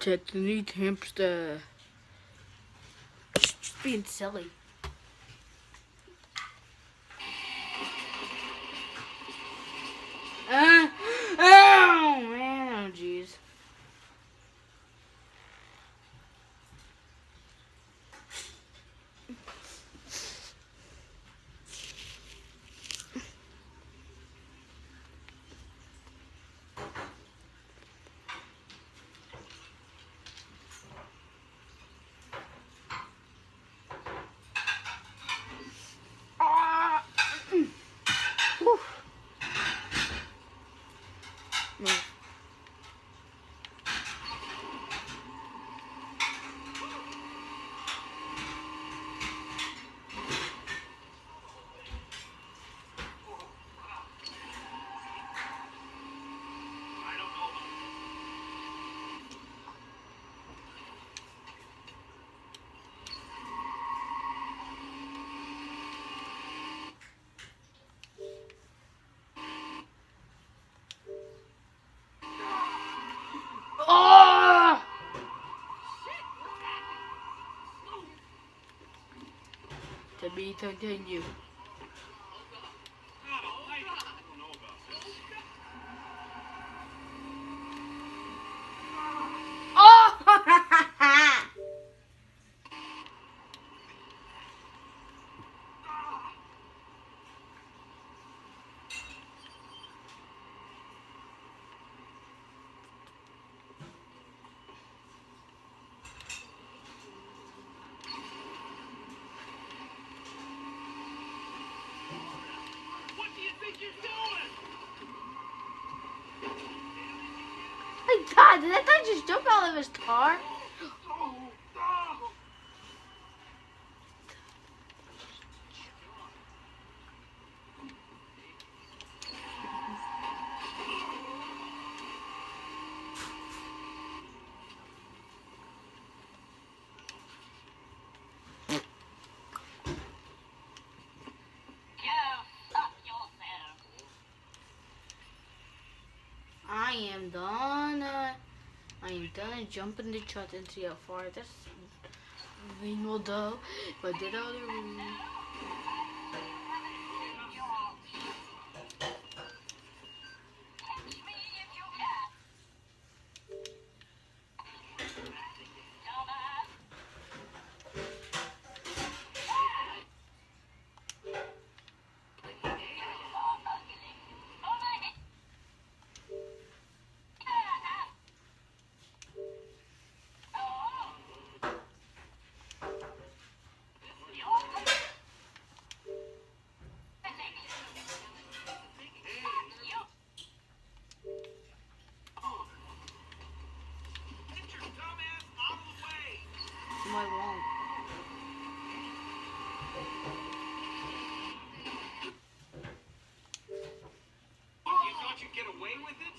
Technique hamster. Just being silly. Oh man, oh jeez. Oh! To be continued. Oh! My God, did that guy just jump out of his car? I am done. I am done jumping the truck and see how far this rain will go. But did all the room. I won't. You thought you'd get away with it?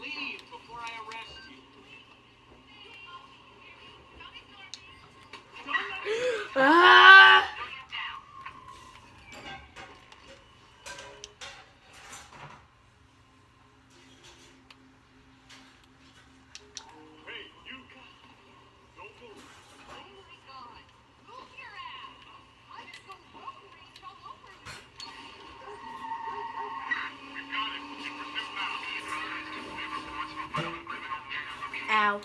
Leave before I arrest you. Ah! Hey, you. Don't move. Ow.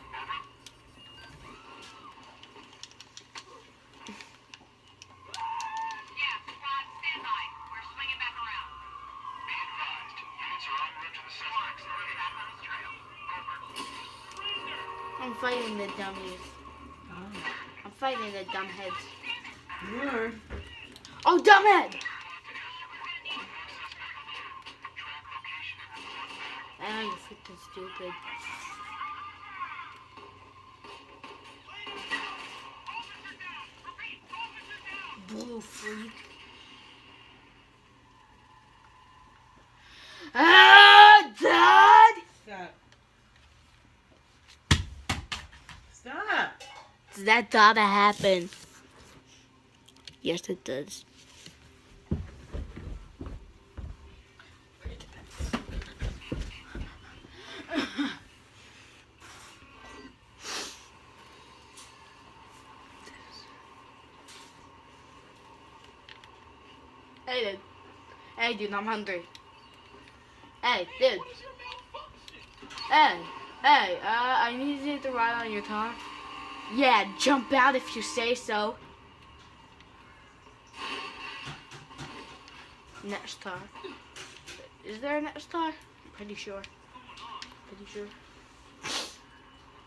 I'm fighting the dummies. I'm fighting the dumbheads. You are. Oh, dumbhead! Ah, you freaking stupid. Blue freak. Ah, Dad! Stop. Stop. Does that gotta happen? Yes, it does. Hey, dude. Hey, dude, I'm hungry. Hey, dude. What is your malfunction? Hey, I need you to ride on your car. Yeah, jump out if you say so. Next car. Is there a next car? Pretty sure. Pretty sure.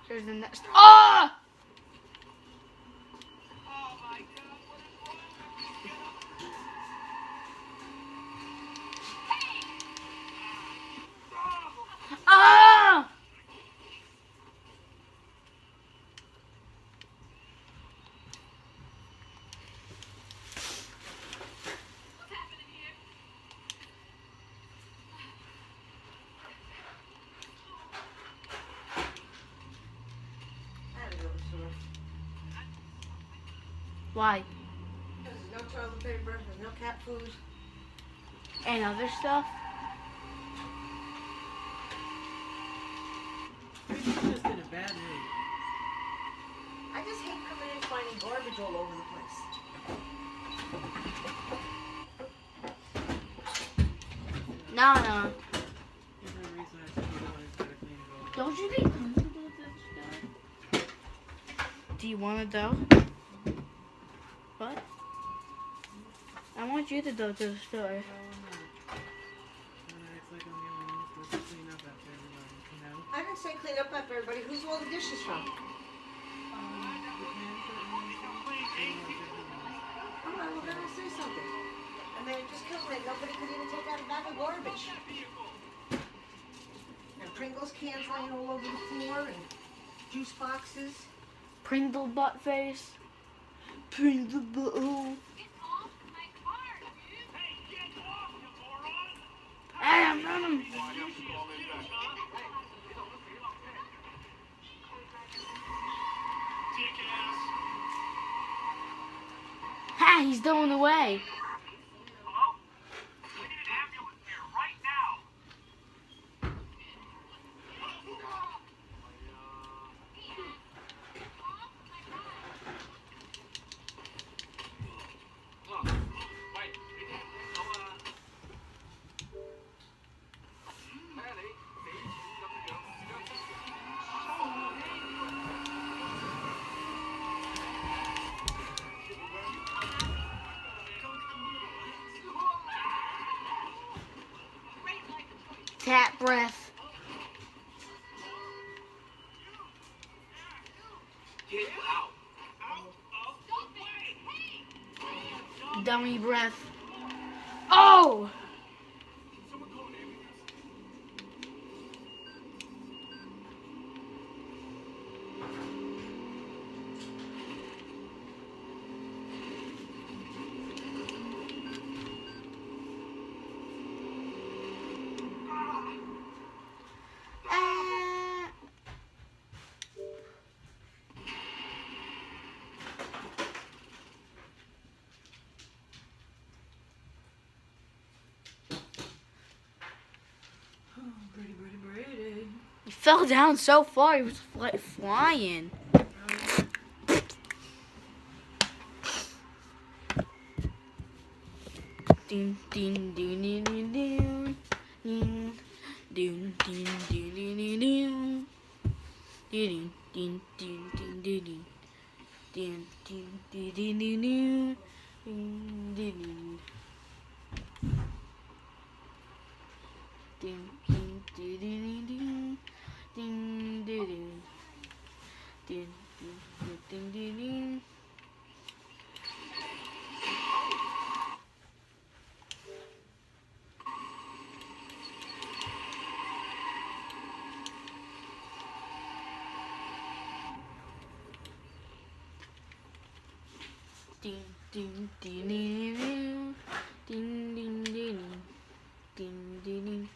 There's the next. Oh! Oh my God, what is wrong with you? Get up! Ah! What's happening here? I had to go to the store. Why? There's no toilet paper, there's no cat food. And other stuff? She's just in a bad mood. I just hate coming in and finding garbage all over the place. No. There's no reason I should be the one who's gotta clean it all. Don't you be comfortable with this stuff? Do you want to go? What? I want you to go to the store. Oh, no. And I act like I'm the only one who's supposed to clean up after everybody, you know? I didn't say clean up after everybody. Who's all the dishes from? Oh, I was gonna say something. I mean, it just killed me. Nobody could even take out a bag of garbage. And Pringles cans laying all over the floor and juice boxes. Pringle butt face. Pringle butt. Get off my car, dude! Hey, get off, you moron! Hey, I'm running. Why don't you call in back? Dick ass! Ha, he's going away. Hello? We need an ambulance here, right now! Look, wait. Cat breath. Get out! Out of the way! Dummy breath. Oh! Someone call an ambulance. Ah. Oh, Brady, Brady, Brady. He fell down so far, he was like flying. Ding, ding, ding, ding, ding, ding. Ding, ding, ding, ding, ding, ding, ding. Ding, ding, ding, ding, ding, ding. Ding, ding, ding, ding, ding, ding. Ding, ding, ding. Ding, ding, ding, ding, ding. Ding, ding, ding. Ding, ding, ding, ding, ding. Ding, ding, ding, ding, ding, ding, ding, ding, ding, ding, ding.